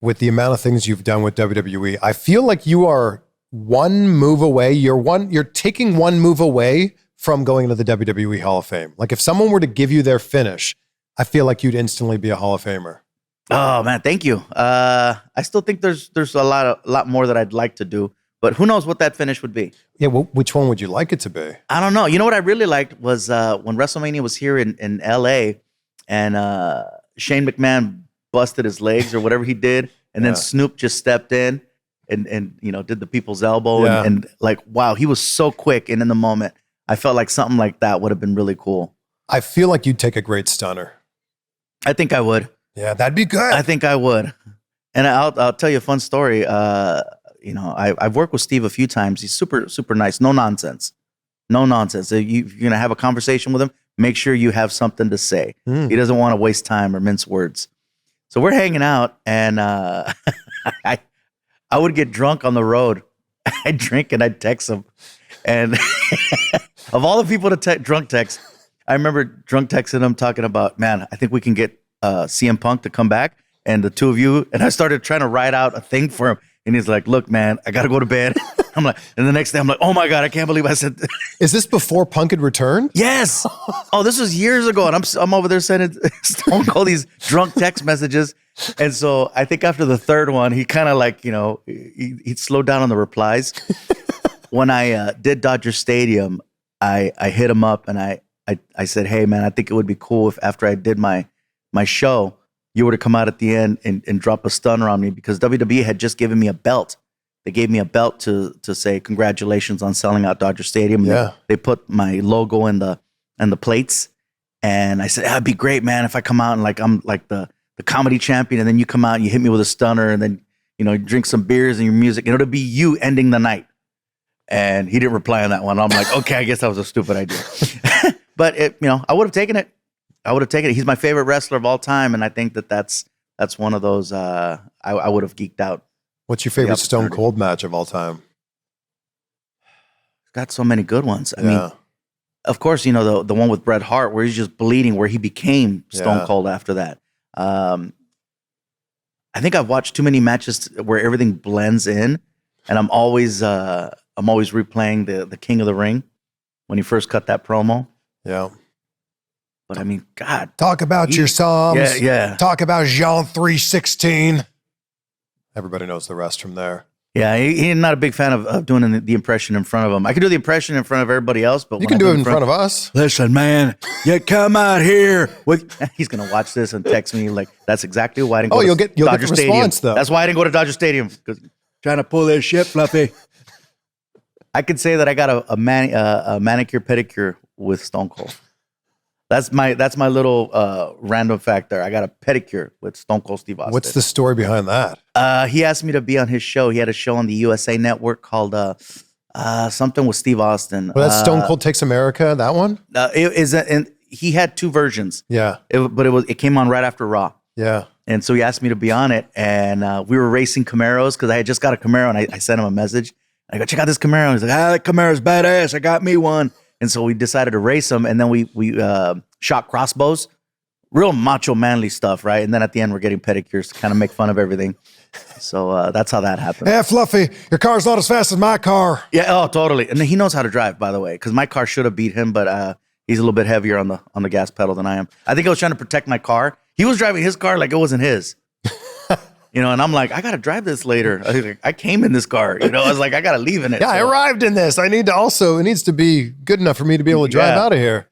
with the amount of things you've done with WWE, I feel like you are one move away. You're taking one move away from going to the WWE Hall of Fame. Like if someone were to give you their finish, I feel like you'd instantly be a Hall of Famer. Oh man, thank you. I still think there's a lot more that I'd like to do, but who knows what that finish would be? Yeah, well, which one would you like it to be? I don't know. You know what I really liked was when WrestleMania was here in LA, and Shane McMahon busted his legs or whatever he did, and then Snoop just stepped in and did the people's elbow and like wow, he was so quick and in the moment. I felt like something like that would have been really cool. I feel like you'd take a great stunner. I think I would. Yeah, that'd be good. I think I would. And I'll tell you a fun story. I've worked with Steve a few times. He's super, super nice. No nonsense. No nonsense. If you're going to have a conversation with him, make sure you have something to say. He doesn't want to waste time or mince words. So we're hanging out, and I would get drunk on the road. I'd drink and I'd text him. And of all the people to drunk text, I remember drunk texting him talking about, man, I think we can get CM Punk to come back and the two of you. And I started trying to write out a thing for him. And he's like, look, man, I got to go to bed. I'm like, and the next day I'm like, oh my God, I can't believe I said. Is this before Punk had returned? Yes. Oh, this was years ago. And I'm over there sending Stone Cold these drunk text messages. And so I think after the third one, he kind of like, he slowed down on the replies. When I did Dodger Stadium, I hit him up and I said, hey, man, I think it would be cool if after I did my show, you were to come out at the end and drop a stunner on me, because WWE had just given me a belt. They gave me a belt to say congratulations on selling out Dodger Stadium. Yeah. They put my logo in the plates, and I said, that'd be great, man, if I come out and like I'm like the comedy champion, and then you come out and you hit me with a stunner, and then you drink some beers and your music, and it'll be you ending the night. And he didn't reply on that one. I'm like, okay, I guess that was a stupid idea. But I would have taken it. He's my favorite wrestler of all time, and I think that's one of those. I would have geeked out. What's your favorite Stone Cold match of all time? Got so many good ones. I mean, of course, the one with Bret Hart where he's just bleeding, where he became Stone Cold after that. I think I've watched too many matches where everything blends in, and I'm always replaying the King of the Ring when he first cut that promo. Yeah. But I mean, God. Talk about your Psalms. Yeah. Talk about Jean 3:16. Everybody knows the rest from there. Yeah, he's not a big fan of doing the impression in front of him. I can do the impression in front of everybody else, but you can do it in front of us. Listen, man, you come out here. He's going to watch this and text me like, that's exactly why I didn't go to Dodger Stadium. Response, though. That's why I didn't go to Dodger Stadium, because trying to pull this shit, Fluffy. I could say that I got a manicure pedicure with Stone Cold. That's my little random fact there. I got a pedicure with Stone Cold Steve Austin. What's the story behind that? He asked me to be on his show. He had a show on the USA Network called something with Steve Austin. Well, that's Stone Cold Takes America, that one? And he had two versions. Yeah. But it came on right after Raw. Yeah. And so he asked me to be on it. And we were racing Camaros because I had just got a Camaro, and I sent him a message. I go, check out this Camaro. He's like, that Camaro's badass. I got me one. And so we decided to race him, and then we shot crossbows, real macho manly stuff, right? And then at the end, we're getting pedicures to kind of make fun of everything. So that's how that happened. Hey, Fluffy, your car's not as fast as my car. Yeah, oh, totally. And he knows how to drive, by the way, because my car should have beat him, but he's a little bit heavier on the gas pedal than I am. I think I was trying to protect my car. He was driving his car like it wasn't his. And I'm like, I got to drive this later. I came in this car, I was like, I got to leave in it. Yeah, I arrived in this. It needs to be good enough for me to be able to drive out of here.